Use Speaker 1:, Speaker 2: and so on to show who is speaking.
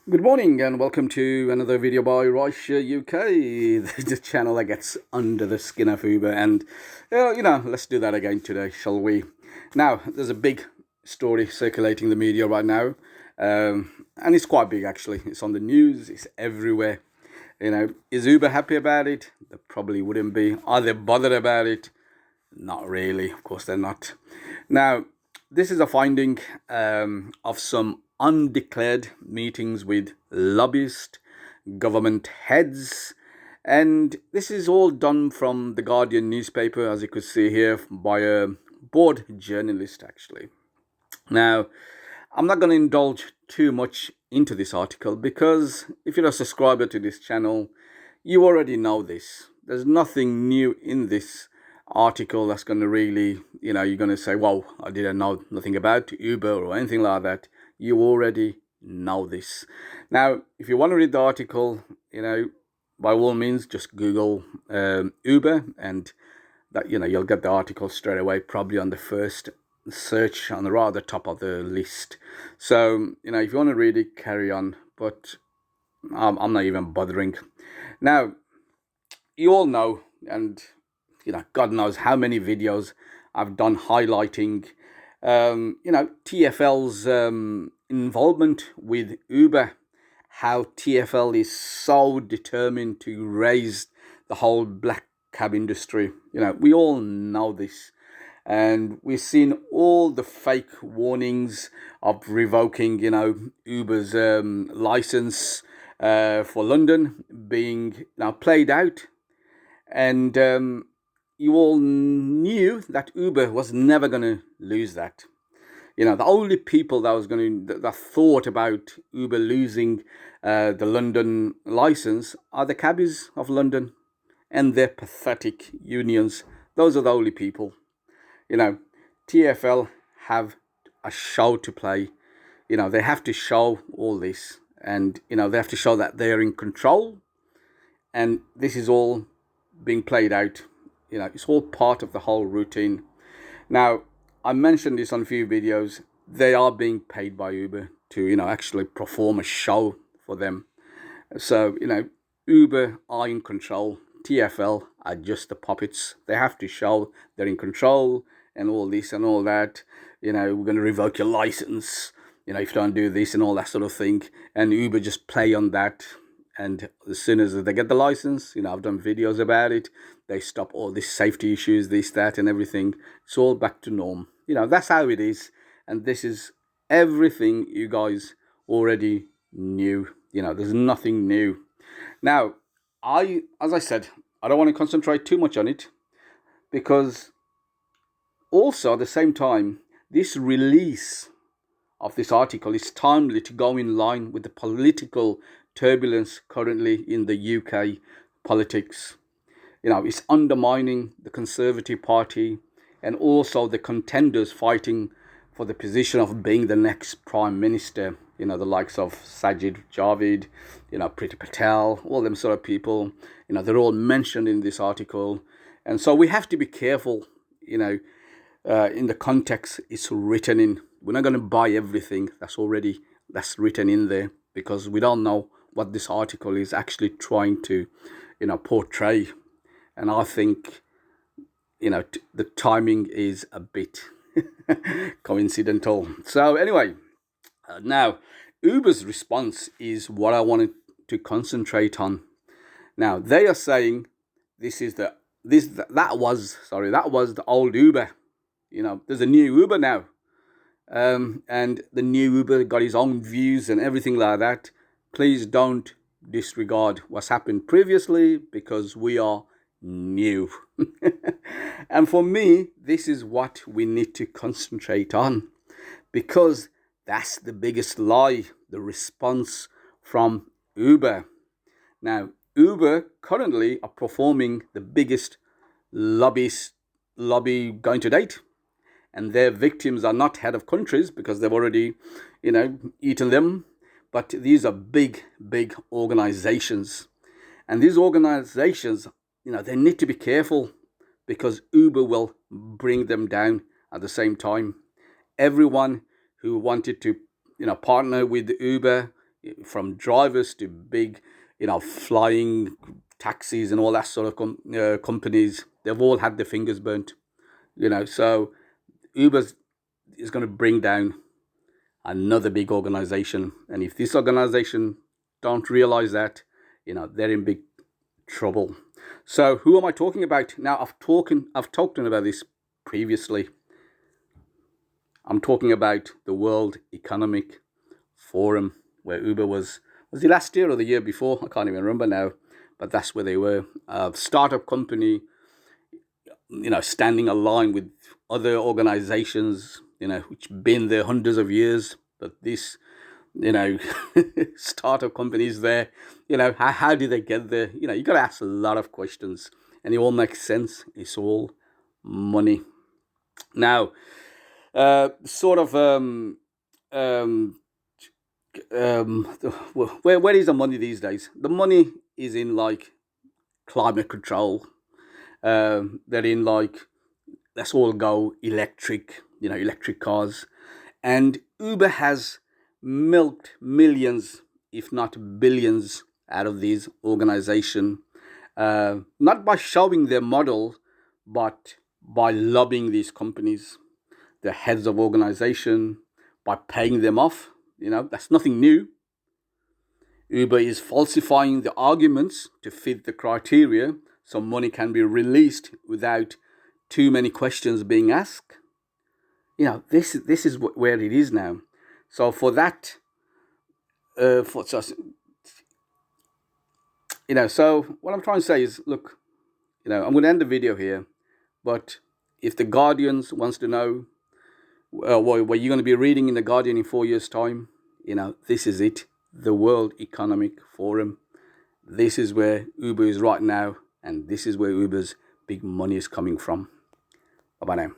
Speaker 1: Good morning and welcome to another video by Russia UK, the channel that gets under the skin of Uber. And let's do that again today, shall we? Now, there's a big story circulating the media right now, and it's quite big actually. It's on the news, it's everywhere. Is Uber happy about it? They probably wouldn't be. Are they bothered about it? Not really, of course they're not. Now, this is a finding of some undeclared meetings with lobbyists, government heads, and this is all done from the Guardian newspaper, as you could see here, by a board journalist actually. Now, I'm not going to indulge too much into this article because if you're a subscriber to this channel, you already know this. There's nothing new in this article that's going to really, you're going to say, wow, I didn't know nothing about Uber or anything like that. You already know this. Now, if you want to read the article, by all means, just Google Uber and that, you'll get the article straight away, probably on the first search on the rather top of the list. So, if you want to read it, carry on, but I'm not even bothering. Now, you all know, and God knows how many videos I've done highlighting TFL's involvement with Uber, how TFL is so determined to raise the whole black cab industry. We all know this. And we've seen all the fake warnings of revoking, Uber's license for London being now played out. And you all knew that Uber was never going to lose that. The only people that thought about Uber losing the London license are the cabbies of London and their pathetic unions. Those are the only people. TFL have a show to play. They have to show all this, and they have to show that they're in control, and this is all being played out. It's all part of the whole routine. Now, I mentioned this on a few videos. They are being paid by Uber to, actually perform a show for them. So, Uber are in control. TFL are just the puppets. They have to show they're in control and all this and all that. We're going to revoke your license, if you don't do this and all that sort of thing. And Uber just play on that. And as soon as they get the license, I've done videos about it. They stop all these safety issues, this, that, and everything. It's all back to norm. That's how it is. And this is everything you guys already knew. There's nothing new. Now, as I said, I don't want to concentrate too much on it because also at the same time, this release of this article is timely to go in line with the political turbulence currently in the UK politics. It's undermining the Conservative Party and also the contenders fighting for the position of being the next Prime Minister. The likes of Sajid Javid, Priti Patel, all them sort of people. They're all mentioned in this article. And so we have to be careful, in the context it's written in. We're not going to buy everything that's written in there because we don't know what this article is actually trying to, portray. And I think, the timing is a bit coincidental. So anyway, now Uber's response is what I wanted to concentrate on. Now they are saying that was the old Uber. There's a new Uber now. And the new Uber got his own views and everything like that. Please don't disregard what's happened previously because we are new. And for me, this is what we need to concentrate on because that's the biggest lie, the response from Uber. Now, Uber currently are performing the biggest lobby going to date. And their victims are not head of countries because they've already, eaten them. But these are big, big organizations. And these organizations, they need to be careful because Uber will bring them down at the same time. Everyone who wanted to, partner with Uber, from drivers to big, flying taxis and all that sort of companies. They've all had their fingers burnt. So Uber is going to bring down another big organization, and if this organization don't realize that, they're in big trouble. So who am I talking about now? I've talked about this previously. I'm talking about the World Economic Forum, where Uber was it last year or the year before? I can't even remember now, but that's where they were. A startup company, standing aligned with other organizations, which been there hundreds of years. But this, startup companies there, how did they get there? You got to ask a lot of questions, and it all makes sense. It's all money. Now, sort of, where is the money these days? The money is in like climate control. They're in like, let's all go electric, electric cars. And Uber has milked millions, if not billions, out of these organizations, not by showing their model, but by lobbying these companies, the heads of organization, by paying them off. That's nothing new. Uber is falsifying the arguments to fit the criteria so money can be released without too many questions being asked. This is where it is now. So for that, so what I'm trying to say is, look, I'm going to end the video here, but if the Guardians wants to know what you're going to be reading in the Guardian in 4 years' time, this is it. The World Economic Forum. This is where Uber is right now, and this is where Uber's big money is coming from. Bye-bye now.